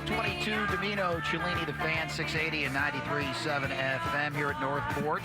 622 Domino, Cellini, the Fan, 680 and 93.7 FM here at Northport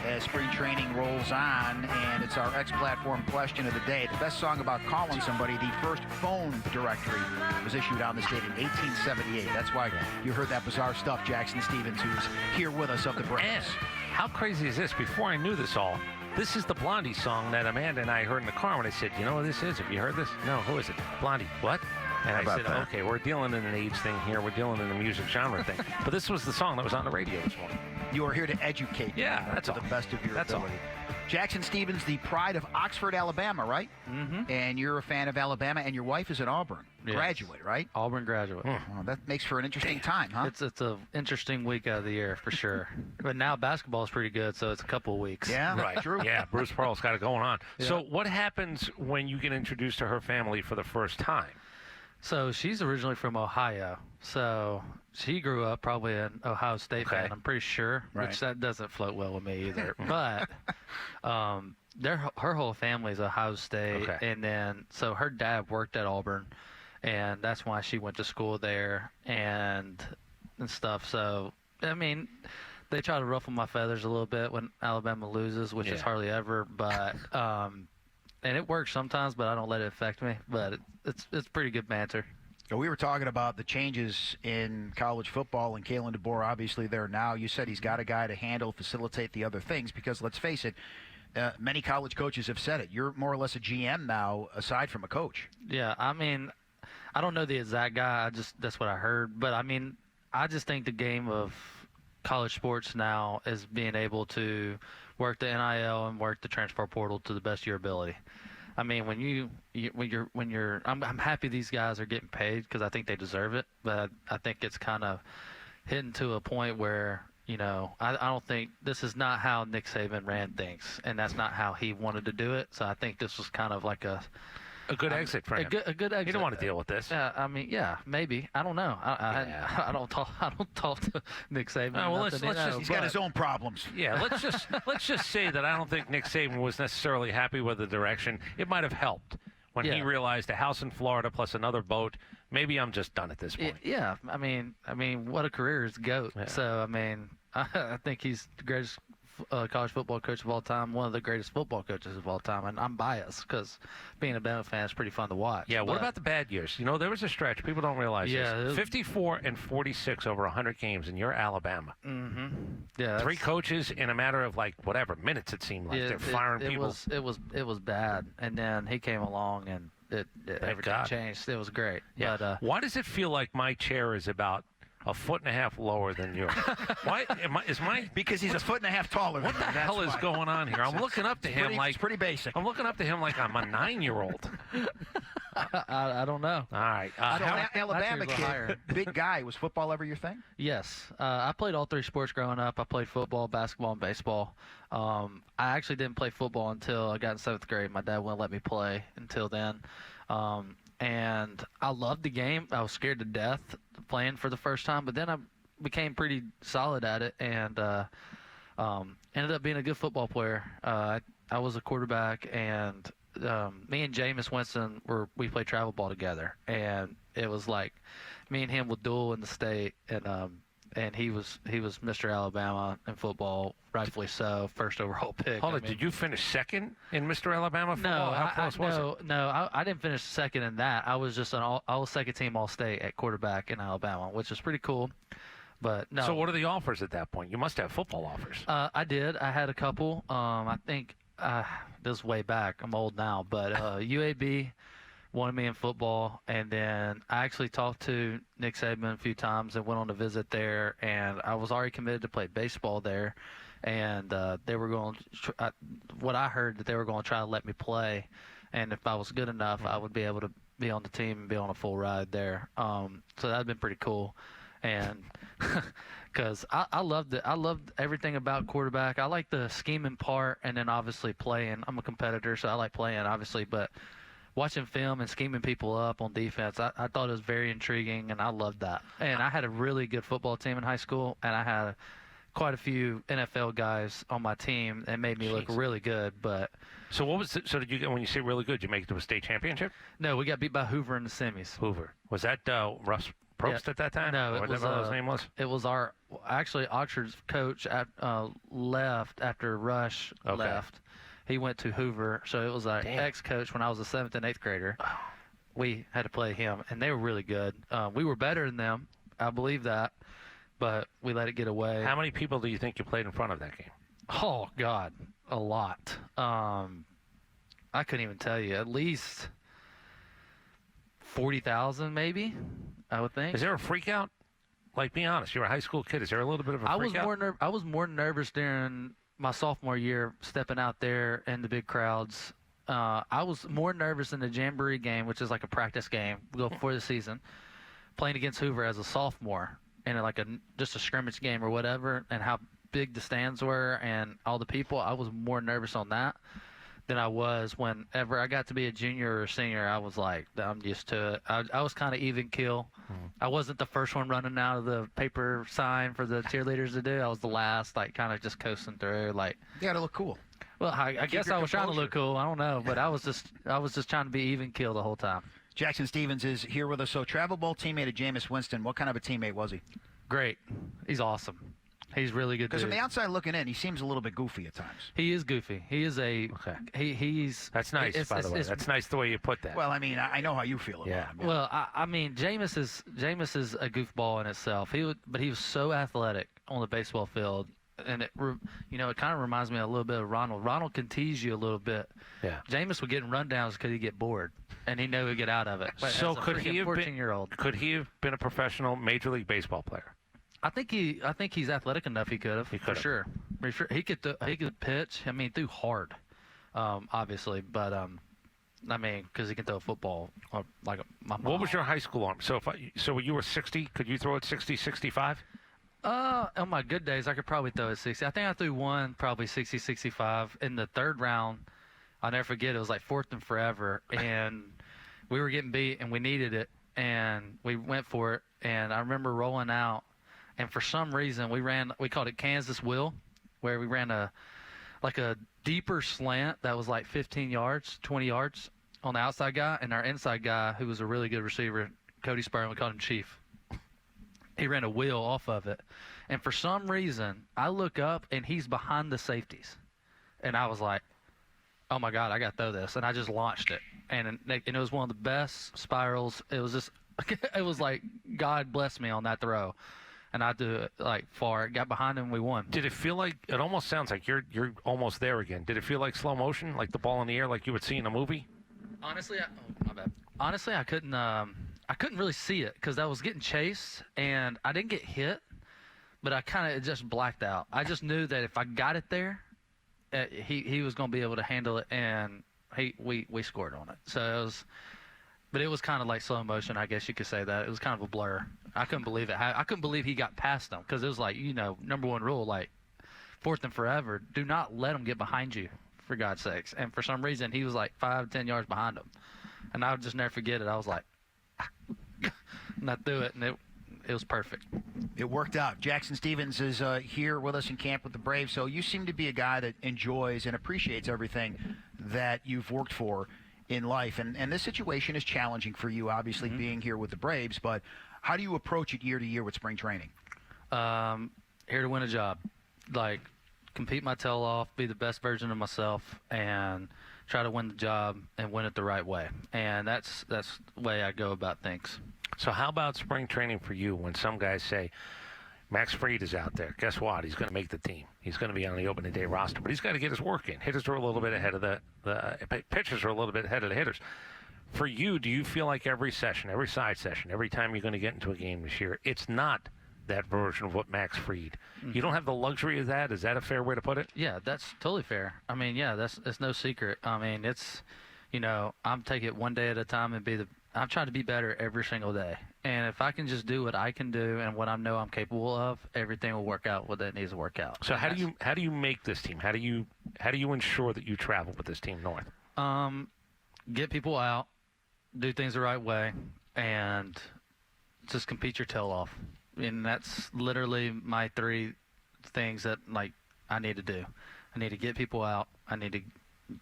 as spring training rolls on, and it's our X-Platform question of the day. The best song about calling somebody, the first phone directory was issued on this date in 1878. That's why you heard that bizarre stuff, Jackson Stephens, who's here with us of the Braves. And how crazy is this? Before I knew this all, this is the Blondie song that Amanda and I heard in the car when I said, you know what this is? Have you heard this? No, who is it? Blondie. What? And I said, okay, we're dealing in an age thing here. We're dealing in a music genre thing. But this was the song that was on the radio this morning. You are here to educate. Yeah, that's to all. the best of your That's ability. All. Jackson Stephens, the pride of Oxford, Alabama, right? Mm-hmm. And you're a fan of Alabama, and your wife is at Auburn. Yes. Graduate, right? Auburn graduate. Well, that makes for an interesting time, huh? It's an interesting week out of the year for sure. But now basketball is pretty good, so it's a couple of weeks. Yeah, Right. True. Yeah, Bruce Pearl's got it going on. Yeah. So what happens when you get introduced to her family for the first time? So she's originally from Ohio. So she grew up probably an Ohio State fan, I'm pretty sure, Right. which that doesn't float well with me either. But her whole family is Ohio State. Okay. And then so her dad worked at Auburn, and that's why she went to school there and stuff. So, I mean, they try to ruffle my feathers a little bit when Alabama loses, which is hardly ever. But and it works sometimes, but I don't let it affect me. But it's pretty good banter. We were talking about the changes in college football, and Kalen DeBoer obviously there now. You said he's got a guy to handle, facilitate the other things, because let's face it, many college coaches have said it. You're more or less a GM now, aside from a coach. Yeah, I mean, I don't know the exact guy. That's what I heard. But, I mean, I just think the game of college sports now is being able to work the NIL and work the transfer portal to the best of your ability. I mean, I'm happy these guys are getting paid because I think they deserve it. But I think it's kind of hitting to a point where, I don't think this is not how Nick Saban ran things, and that's not how he wanted to do it. So I think this was kind of like a good exit for him. A good exit. You don't want to deal with this. I mean, yeah, maybe. I don't know. I don't talk to Nick Saban. Well, let's just. He's got his own problems. Yeah, let's just say that I don't think Nick Saban was necessarily happy with the direction. It might have helped when he realized a house in Florida plus another boat. Maybe I'm just done at this point. Yeah, I mean, what a career is GOAT. Yeah. So I mean, I think he's the greatest college football coach of all time, one of the greatest football coaches of all time, and I'm biased because being a Bama fan is pretty fun to watch. Yeah, what about the bad years? There was a stretch. People don't realize this. 54 and 46 over 100 games, and you're Alabama. Mm-hmm. Yeah, 3 coaches in a matter of minutes. It seemed like they're firing people. It was bad, and then he came along and everything changed. It was great. Yeah. But, why does it feel like my chair is about a foot and a half lower than yours? Why is mine? Because he's a foot and a half taller. What the hell is going on here? I'm looking up to him it's pretty basic. I'm looking up to him like I'm a 9-year-old. I don't know. All right. Alabama kid, big guy. Was football ever your thing? Yes. I played all 3 sports growing up. I played football, basketball, and baseball. I actually didn't play football until I got in 7th grade. My dad wouldn't let me play until then. And I loved the game. I was scared to death playing for the first time, but then I became pretty solid at it and ended up being a good football player. I was a quarterback, and me and Jameis Winston we played travel ball together, and it was like me and him would duel in the state, and he was Mr. Alabama in football, rightfully so, first overall pick. Hold on, did you finish second in Mr. Alabama football? No, How close was it? No, I didn't finish second in that. I was just I was second team All-State at quarterback in Alabama, which is pretty cool. But no. So what are the offers at that point? You must have football offers. I did. I had a couple. I think this is way back. I'm old now, but UAB wanted me in football, and then I actually talked to Nick Saban a few times and went on a visit there, and I was already committed to play baseball there, and they were going to what I heard that they were going to try to let me play, and if I was good enough, I would be able to be on the team and be on a full ride there. So that would been pretty cool, and because I loved it. I loved everything about quarterback. I like the scheming part, and then obviously playing. I'm a competitor, so I like playing, obviously, but watching film and scheming people up on defense, I thought it was very intriguing, and I loved that. And I had a really good football team in high school, and I had quite a few NFL guys on my team that made me look really good. But so what was it? So did you, when you say really good, did you make it to a state championship? No, we got beat by Hoover in the semis. Hoover. Was that Russ Probst at that time? No, it whatever was his name was. It was actually Oxford's coach left after Rush left. He went to Hoover, so it was our ex-coach when I was a 7th and 8th grader. We had to play him, and they were really good. We were better than them, I believe that, but we let it get away. How many people do you think you played in front of that game? Oh, God, a lot. I couldn't even tell you. At least 40,000 maybe, I would think. Is there a freak out? Like, be honest, you're a high school kid. Is there a little bit of a freak out? I was more nervous during my sophomore year stepping out there in the big crowds. I was more nervous in the Jamboree game, which is like a practice game before the season, playing against Hoover as a sophomore and like just a scrimmage game or whatever, and how big the stands were and all the people. I was more nervous on that than I was whenever I got to be a junior or a senior. I was like, I'm used to it. I was kind of even keel. I wasn't the first one running out of the paper sign for the cheerleaders to do. I was the last, like, kind of just coasting through. Like, you got to look cool. Well, I guess I was trying to look cool. I don't know, but I was just trying to be even keel the whole time. Jackson Stephens is here with us. So, travel ball teammate of Jameis Winston. What kind of a teammate was he? Great. He's awesome. He's really good. Because from the outside looking in, he seems a little bit goofy at times. He is goofy. He is a. Okay. He's. That's nice, by the way. That's nice the way you put that. Well, I mean, I know how you feel about him. Yeah. Well, I mean, Jameis is a goofball in itself. But he was so athletic on the baseball field, and it kind of reminds me a little bit of Ronald. Ronald can tease you a little bit. Yeah. Jameis would get in rundowns because he'd get bored, and he knew he'd get out of it. But so could he have 14-year-old? Could he have been a professional Major League Baseball player? I think he's athletic enough. He could have. For sure. He could pitch. I mean, threw hard, obviously, but I mean, because he can throw a football like my mom. What was your high school arm? So so you were 60. Could you throw it 60, 65? On my good days, I could probably throw it 60. I think I threw one probably 60, 65 in the third round. I'll never forget. It was like 4th and forever, and we were getting beat, and we needed it, and we went for it. And I remember rolling out. And for some reason, we called it Kansas Will, where we ran a deeper slant that was like 15 yards, 20 yards on the outside guy. And our inside guy, who was a really good receiver, Cody Spurgeon, we called him Chief. He ran a wheel off of it. And for some reason, I look up, and he's behind the safeties. And I was like, oh, my God, I got to throw this. And I just launched it. And it was one of the best spirals. It was just – it was like God bless me on that throw. And I do it like far. Got behind him, and we won. Did it feel like it almost sounds like you're almost there again? Did it feel like slow motion, like the ball in the air, like you would see in a movie? Honestly, my bad. Honestly, I couldn't really see it because I was getting chased, and I didn't get hit, but I kind of just blacked out. I just knew that if I got it there, he was going to be able to handle it, and we scored on it. So it was. But it was kind of like slow motion, I guess you could say that. It was kind of a blur. I couldn't believe it. I couldn't believe he got past them because it was like, number one rule, like 4th and forever, do not let them get behind you, for God's sakes. And for some reason, he was like 5, 10 yards behind them. And I would just never forget it. I was like, and I threw it, and it was perfect. It worked out. Jackson Stephens is here with us in camp with the Braves. So you seem to be a guy that enjoys and appreciates everything that you've worked for in life, and this situation is challenging for you, obviously, being here with the Braves, but how do you approach it year to year with spring training? Here to win a job. Like, compete my tail off, be the best version of myself, and try to win the job and win it the right way. And that's the way I go about things. So how about spring training for you when some guys say, Max Fried is out there. Guess what? He's going to make the team. He's going to be on the opening day roster, but he's got to get his work in. Hitters are a little bit ahead of the pitchers are a little bit ahead of the hitters. For you, do you feel like every session, every side session, every time you're going to get into a game this year, it's not that version of what Max Fried? You don't have the luxury of that? Is that a fair way to put it? Yeah, that's totally fair. I mean, yeah, that's no secret. I mean, it's, I'm taking it one day at a time and I'm trying to be better every single day. And if I can just do what I can do and what I know I'm capable of, everything will work out what it needs to work out. So how do you make this team? How do you ensure that you travel with this team north? Get people out, do things the right way, and just compete your tail off. And that's literally my 3 things that I need to do. I need to get people out. I need to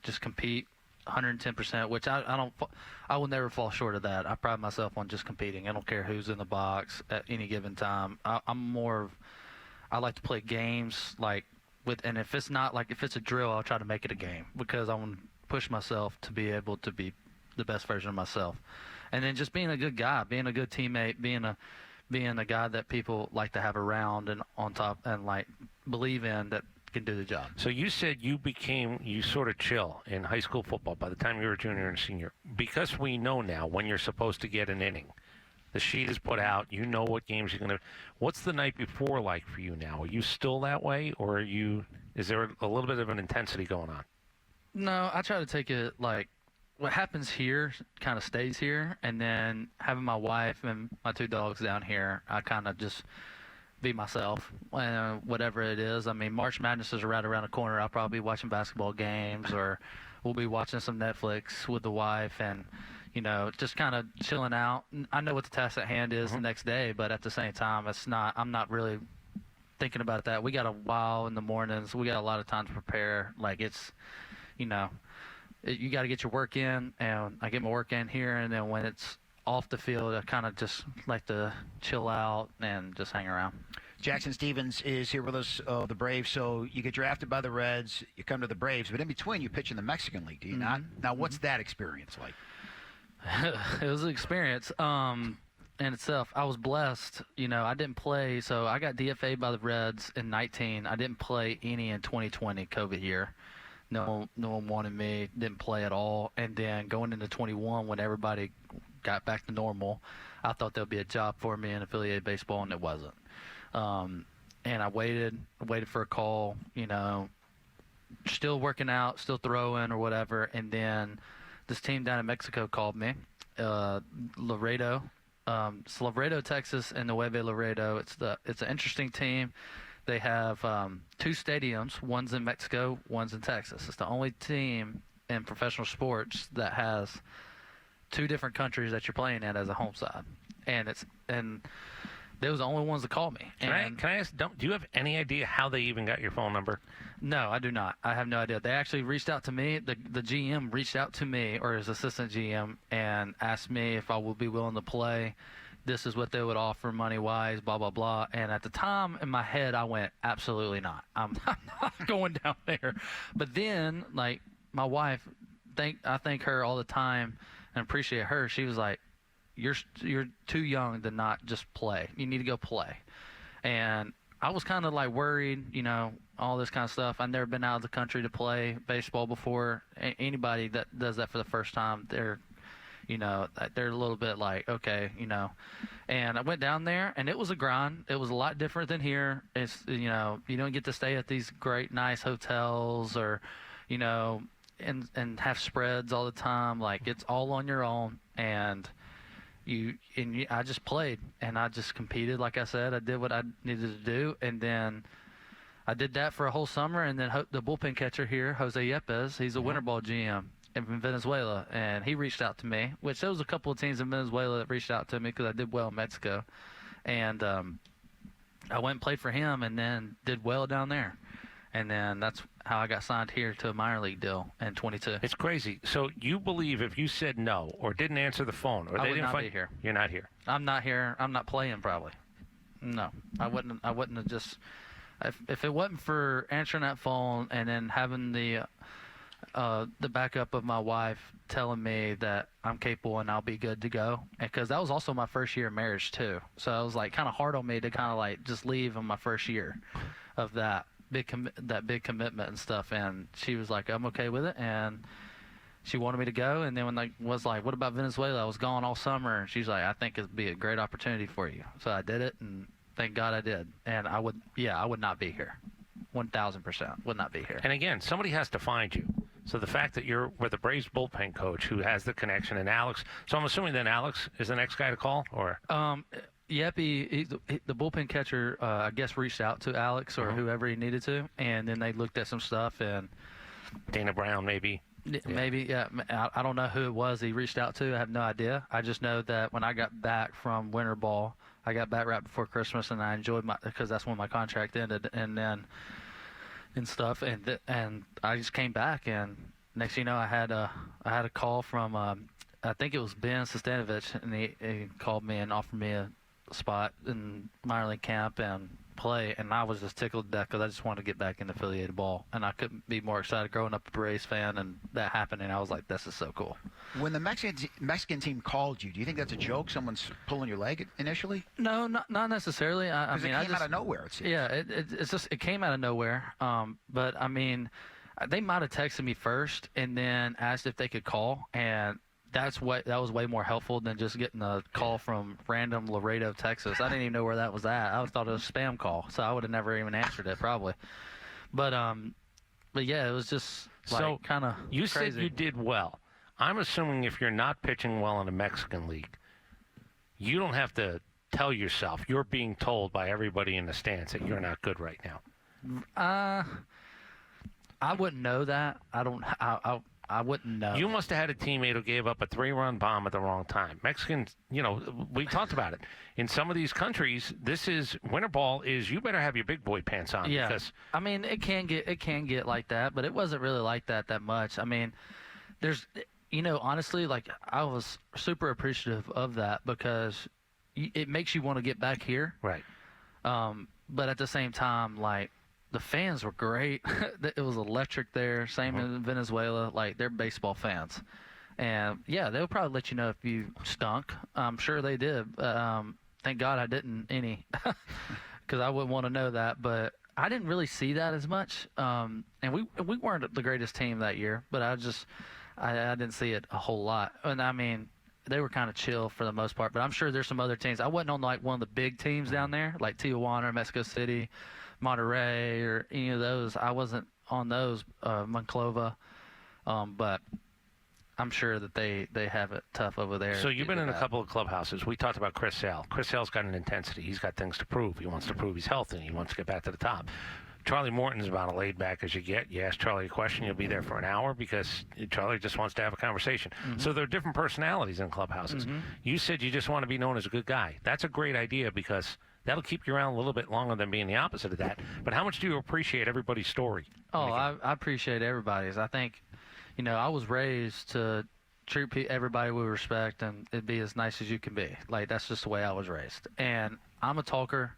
just compete 110%, which I will never fall short of that. I pride myself on just competing. I don't care who's in the box at any given time. I like to play games and if it's not if it's a drill, I'll try to make it a game because I want to push myself to be able to be the best version of myself. And then just being a good guy, being a good teammate, being a guy that people like to have around and on top and believe in that can do the job. So you said you sort of chill in high school football by the time you were a junior and senior. Because we know now when you're supposed to get an inning. The sheet is put out. You know what games you're going to. What's the night before like for you now? Are you still that way, or is there a little bit of an intensity going on? No, I try to take it what happens here kind of stays here, and then having my wife and my 2 dogs down here, I kind of just be myself, whatever it is. I mean, March Madness is right around the corner. I'll probably be watching basketball games, or we'll be watching some Netflix with the wife, and just kind of chilling out. I know what the task at hand is the next day, but at the same time, I'm not really thinking about that. We got a while in the mornings. We got a lot of time to prepare. You got to get your work in, and I get my work in here, and then when it's off the field, I kind of just like to chill out and just hang around. Jackson Stephens is here with us, the Braves. So you get drafted by the Reds, you come to the Braves, but in between you pitch in the Mexican League, do you not? Now, what's that experience like? It was an experience in itself. I was blessed. I didn't play, so I got DFA'd by the Reds in 19. I didn't play any in 2020, COVID year. No one wanted me, didn't play at all. And then going into 21, when everybody got back to normal, I thought there'd be a job for me in affiliated baseball, and it wasn't. And I waited for a call, still working out, still throwing or whatever. And then this team down in Mexico called me, Laredo. It's Laredo, Texas, and Nueve Laredo. It's an interesting team. They have 2 stadiums. One's in Mexico, one's in Texas. It's the only team in professional sports that has 2 different countries that you're playing at as a home side. And they was the only ones that called me. Can I ask, do you have any idea how they even got your phone number? No, I do not. I have no idea. They actually reached out to me. The GM reached out to me, or his assistant GM, and asked me if I would be willing to play. This is what they would offer money-wise, blah, blah, blah. And at the time, in my head, I went, absolutely not. I'm not going down there. But then, my wife, I thank her all the time and appreciate her. She was like, you're too young to not just play. You need to go play. And I was kind of worried, all this kind of stuff. I've never been out of the country to play baseball before. Anybody that does that for the first time, they're a little bit okay, And I went down there, and it was a grind. It was a lot different than here. It's, you don't get to stay at these great, nice hotels or, and have spreads all the time. It's all on your own, and I just played, and I just competed. Like I said, I did what I needed to do, and then I did that for a whole summer. And then the bullpen catcher here, Jose Yepes, he's a winter ball GM in Venezuela, and he reached out to me, which there was a couple of teams in Venezuela that reached out to me because I did well in Mexico. And I went and played for him and then did well down there. And then that's how I got signed here to a minor league deal in 22. It's crazy. So you believe if you said no or didn't answer the phone or I they would didn't not be here. You're not here. I'm not here. I'm not playing probably. No, I wouldn't have just if it wasn't for answering that phone and then having the backup of my wife telling me that I'm capable and I'll be good to go. Because that was also my first year of marriage too. So it was kind of hard on me to kind of just leave in my first year of that big commitment and stuff. And she was like, I'm okay with it. And she wanted me to go. And then when I was like, what about Venezuela? I was gone all summer. And she's like, I think it'd be a great opportunity for you. So I did it, and thank God I did. And I would not be here. 1,000% would not be here. And again, somebody has to find you. So the fact that you're with the Braves bullpen coach who has the connection, and Alex, so I'm assuming then Alex is the next guy to call, or? Yep, the bullpen catcher, I guess, reached out to Alex or whoever he needed to, and then they looked at some stuff, and Dana Brown maybe. Maybe, yeah. I don't know who it was he reached out to. I have no idea. I just know that when I got back from winter ball, I got back right before Christmas, and I enjoyed because that's when my contract ended, and then and stuff, and I just came back, and next thing you know, I had a call from I think it was Ben Sustanovich, and he called me and offered me a spot in minor league camp and play, and I was just tickled to death because I just wanted to get back into affiliated ball, and I couldn't be more excited growing up a Braves fan, and that happened, and I was like, this is so cool. When the Mexican team called you, do you think that's a joke? Someone's pulling your leg initially? No, not necessarily. I mean, it came out of nowhere, it seems. Yeah, it came out of nowhere. But I mean, they might have texted me first and then asked if they could call, and that was way more helpful than just getting a call from random Laredo, Texas. I didn't even know where that was at. I thought it was a spam call, so I would have never even answered it probably. But yeah, it was just like kind of You crazy. said you did well. I'm assuming if you're not pitching well in the Mexican League, you don't have to tell yourself. You're being told by everybody in the stands that you're not good right now. I wouldn't know that. I wouldn't know. You must have had a teammate who gave up a 3-run bomb at the wrong time. Mexicans, we talked about it. In some of these countries, winter ball is you better have your big boy pants on. Yeah. Because I mean, it can get like that, but it wasn't really like that much. I mean, there's, honestly, like I was super appreciative of that because it makes you want to get back here. Right. But at the same time, like, the fans were great. It was electric there. Same in Venezuela. Like, they're baseball fans. And, yeah, they'll probably let you know if you stunk. I'm sure they did. Thank God I didn't any because I wouldn't want to know that. But I didn't really see that as much. And we weren't the greatest team that year, but I didn't see it a whole lot. And, I mean, they were kind of chill for the most part. But I'm sure there's some other teams. I wasn't on, like, one of the big teams down there, like Tijuana or Mexico City, Monterey, or any of those. I wasn't on those, Monclova, but I'm sure that they have it tough over there. So you've been in a couple of clubhouses. We talked about Chris Sale. Chris Sale's got an intensity. He's got things to prove. He wants to prove he's healthy. He wants to get back to the top. Charlie Morton's about as laid back as you get. You ask Charlie a question, you'll be there for an hour because Charlie just wants to have a conversation. So there are different personalities in clubhouses. You said you just want to be known as a good guy. That's a great idea because that'll keep you around a little bit longer than being the opposite of that. But how much do you appreciate everybody's story? Oh, I appreciate everybody's. I think, I was raised to treat everybody with respect and it'd be as nice as you can be. Like, that's just the way I was raised. And I'm a talker.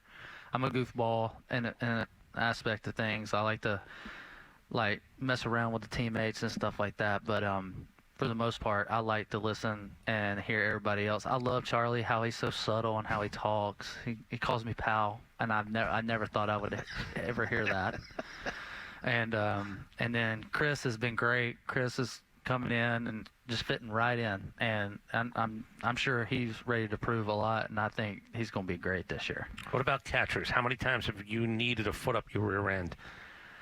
I'm a goofball in an aspect of things. I like to, like, mess around with the teammates and stuff like that. But for the most part, I like to listen and hear everybody else. I love Charlie, how he's so subtle and how he talks. He calls me pal, and I never thought I would ever hear that. And then Chris has been great. Chris is coming in and just fitting right in, and I'm sure he's ready to prove a lot, and I think he's going to be great this year. What about catchers? How many times have you needed a foot up your rear end?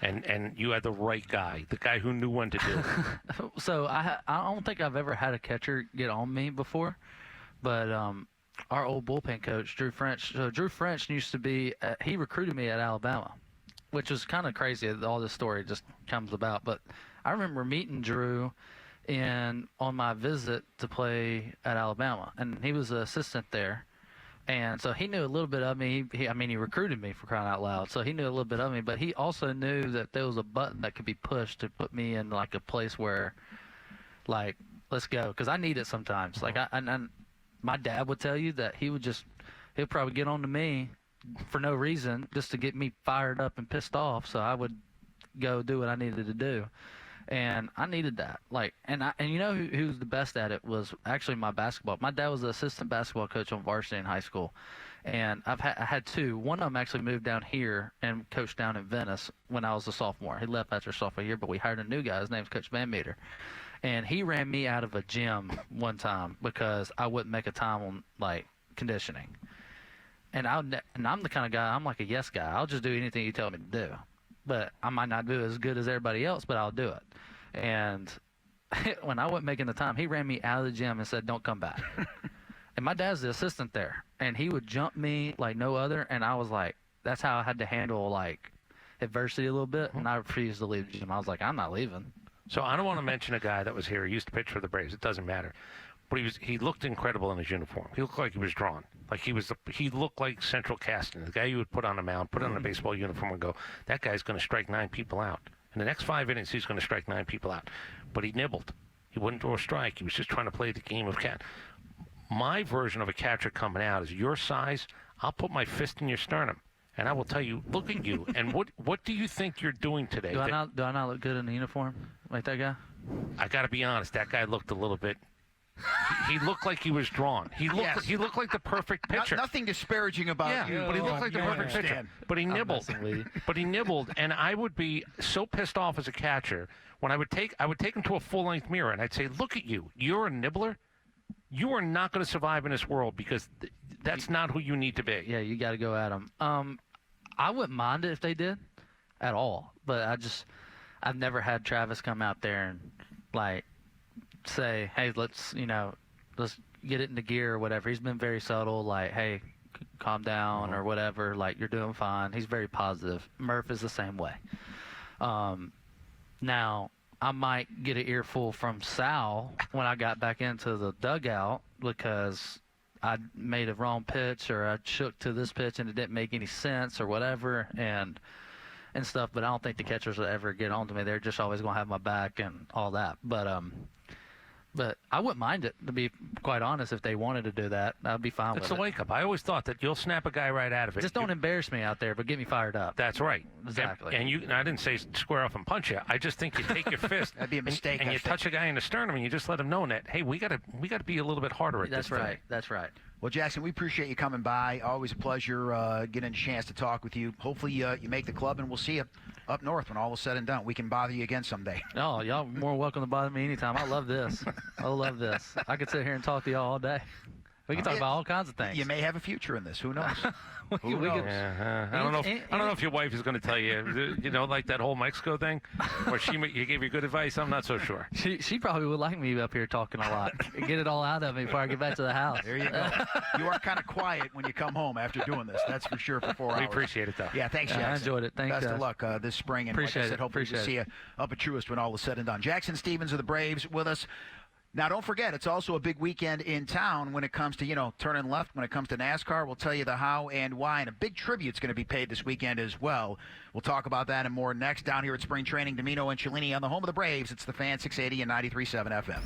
And you had the right guy, the guy who knew when to do it. So I don't think I've ever had a catcher get on me before, but our old bullpen coach, Drew French. So Drew French used to be he recruited me at Alabama, which was kind of crazy. All this story just comes about, but I remember meeting Drew on my visit to play at Alabama, and he was an assistant there. And so he knew a little bit of me. He recruited me, for crying out loud. So he knew a little bit of me, but he also knew that there was a button that could be pushed to put me in, like, a place where, like, let's go. Because I need it sometimes. Like, my dad would tell you that he'll probably get on to me for no reason just to get me fired up and pissed off. So I would go do what I needed to do. And I needed that. Like, and you know who's the best at it was actually my basketball. My dad was the assistant basketball coach on varsity in high school, and I had two. One of them actually moved down here and coached down in Venice when I was a sophomore. He left after sophomore year, but we hired a new guy. His name's Coach Van Meter, and he ran me out of a gym one time because I wouldn't make a time on, like, conditioning. And I'm the kind of guy, I'm like a yes guy. I'll just do anything you tell me to do. But I might not do it as good as everybody else, but I'll do it. And when I wasn't making the time, he ran me out of the gym and said, don't come back. And my dad's the assistant there. And he would jump me like no other. And I was like, that's how I had to handle, like, adversity a little bit. And I refused to leave the gym. I was like, I'm not leaving. So I don't want to mention a guy that was here. He used to pitch for the Braves. It doesn't matter. But he looked incredible in his uniform. He looked like he was drawn. Like he looked like central casting. The guy you would put on a mound, put on a baseball uniform and go, that guy's going to strike 9 people out. In the next 5 innings, he's going to strike 9 people out. But he nibbled. He wouldn't throw a strike. He was just trying to play the game of cat. My version of a catcher coming out is your size. I'll put my fist in your sternum, and I will tell you, look at you. And what do you think you're doing today? Do I not look good in the uniform like that guy? I got to be honest. That guy looked a little bit. He looked like he was drawn. He looked like the perfect pitcher. Nothing disparaging about you. But he looked like the perfect pitcher. But he nibbled. But he nibbled, and I would be so pissed off as a catcher when I would take him to a full-length mirror, and I'd say, look at you. You're a nibbler. You are not going to survive in this world because that's not who you need to be. Yeah, you got to go at him. I wouldn't mind it if they did at all, but I've never had Travis come out there and like say, hey, let's get it into gear or whatever. He's been very subtle, like, hey, calm down or whatever, like, you're doing fine. He's very positive. Murph is the same way. Now, I might get an earful from Sal when I got back into the dugout because I made a wrong pitch or I shook to this pitch and it didn't make any sense or whatever and stuff, but I don't think the catchers will ever get on to me. They're just always going to have my back and all that. But I wouldn't mind it, to be quite honest. If they wanted to do that, I'd be fine with it. It's a wake-up. I always thought that you'll snap a guy right out of it. Just don't embarrass me out there, but get me fired up. That's right. Exactly. And I didn't say square off and punch you. I just think you take your fist. That'd be a mistake. And you touch a guy in the sternum, and you just let him know that, hey, we got to be a little bit harder at this. That's right. That's right. Well, Jackson, we appreciate you coming by. Always a pleasure getting a chance to talk with you. Hopefully you make the club, and we'll see you up north when all is said and done. We can bother you again someday. Oh, y'all are more welcome to bother me anytime. I love this. I love this. I could sit here and talk to y'all all day. We can talk about all kinds of things. You may have a future in this. Who knows? Who knows? I don't know if your wife is going to tell you, like that whole Mexico thing, or you gave you good advice. I'm not so sure. She probably would like me up here talking a lot. Get it all out of me before I get back to the house. There you go. You are kind of quiet when you come home after doing this. That's for sure. For 4 hours. We appreciate it, though. Yeah, thanks, Jackson. I enjoyed it. Thanks, Best of luck this spring. And appreciate like I said, hopefully we'll see you up at Truist when all is said and done. Jackson Stephens of the Braves with us. Now, don't forget, it's also a big weekend in town when it comes to, turning left. When it comes to NASCAR, we'll tell you the how and why. And a big tribute's going to be paid this weekend as well. We'll talk about that and more next down here at Spring Training. Domino and Cellini on the home of the Braves. It's the Fan 680 and 93.7 FM.